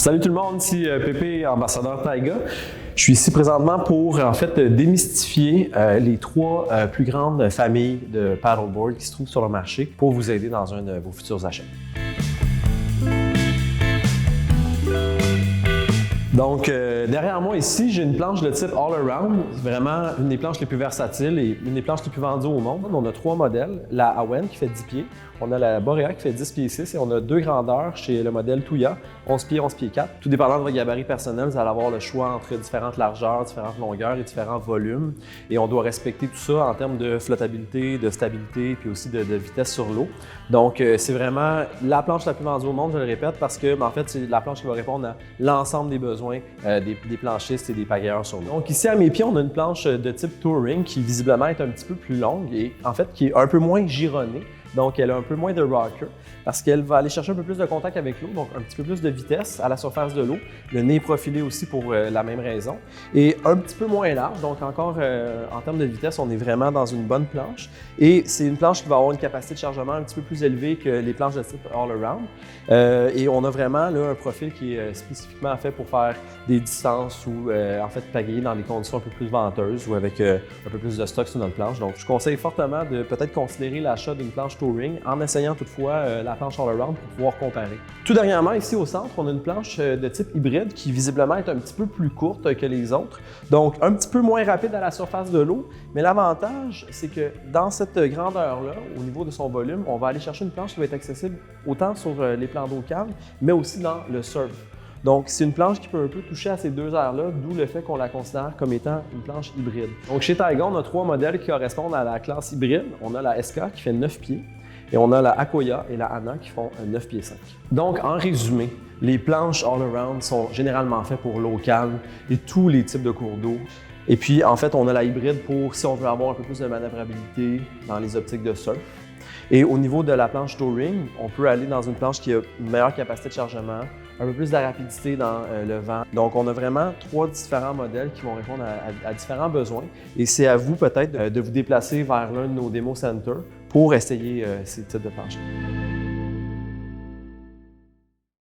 Salut tout le monde, ici Pépé, ambassadeur Taiga. Je suis ici présentement pour démystifier les trois plus grandes familles de paddleboard qui se trouvent sur le marché pour vous aider dans un de vos futurs achats. Donc, derrière moi ici, j'ai une planche de type all-around, vraiment une des planches les plus versatiles et une des planches les plus vendues au monde. On a trois modèles, la Awen qui fait 10 pieds, on a la Borea qui fait 10 pieds 6 et on a deux grandeurs chez le modèle Tuya, 11 pieds, 11 pieds 4. Tout dépendant de votre gabarit personnel, vous allez avoir le choix entre différentes largeurs, différentes longueurs et différents volumes. Et on doit respecter tout ça en termes de flottabilité, de stabilité puis aussi de vitesse sur l'eau. Donc, c'est vraiment la planche la plus vendue au monde, je le répète, parce que en fait, c'est la planche qui va répondre à l'ensemble des besoins des planchistes et des pagayeurs sur l'eau. Donc ici à mes pieds, on a une planche de type touring qui visiblement est un petit peu plus longue et en fait qui est un peu moins gironnée. Donc elle a un peu moins de rocker parce qu'elle va aller chercher un peu plus de contact avec l'eau, donc un petit peu plus de vitesse à la surface de l'eau. Le nez est profilé aussi pour la même raison. Et un petit peu moins large, donc encore en termes de vitesse, on est vraiment dans une bonne planche. Et c'est une planche qui va avoir une capacité de chargement un petit peu plus élevée que les planches de type all-around. Et on a vraiment là, un profil qui est spécifiquement fait pour faire des distances ou en fait pagayer dans des conditions un peu plus venteuses ou avec un peu plus de stock sur notre planche. Donc je conseille fortement de peut-être considérer l'achat d'une planche touring en essayant toutefois la planche all-around pour pouvoir comparer. Tout dernièrement, ici au centre, on a une planche de type hybride qui visiblement est un petit peu plus courte que les autres, donc un petit peu moins rapide à la surface de l'eau, mais l'avantage, c'est que dans cette grandeur-là, au niveau de son volume, on va aller chercher une planche qui va être accessible autant sur les plans d'eau calme, mais aussi dans le surf. Donc, c'est une planche qui peut un peu toucher à ces deux aires-là, d'où le fait qu'on la considère comme étant une planche hybride. Donc, chez Taiga, on a trois modèles qui correspondent à la classe hybride. On a la SK qui fait 9 pieds et on a la Akoya et la Hana qui font 9 pieds 5. Donc, en résumé, les planches all-around sont généralement faites pour l'eau calme et tous les types de cours d'eau. Et puis, en fait, on a la hybride pour si on veut avoir un peu plus de manœuvrabilité dans les optiques de surf. Et au niveau de la planche touring, on peut aller dans une planche qui a une meilleure capacité de chargement, un peu plus de rapidité dans le vent. Donc, on a vraiment trois différents modèles qui vont répondre à différents besoins. Et c'est à vous peut-être de vous déplacer vers l'un de nos démo centers pour essayer ces types de planches.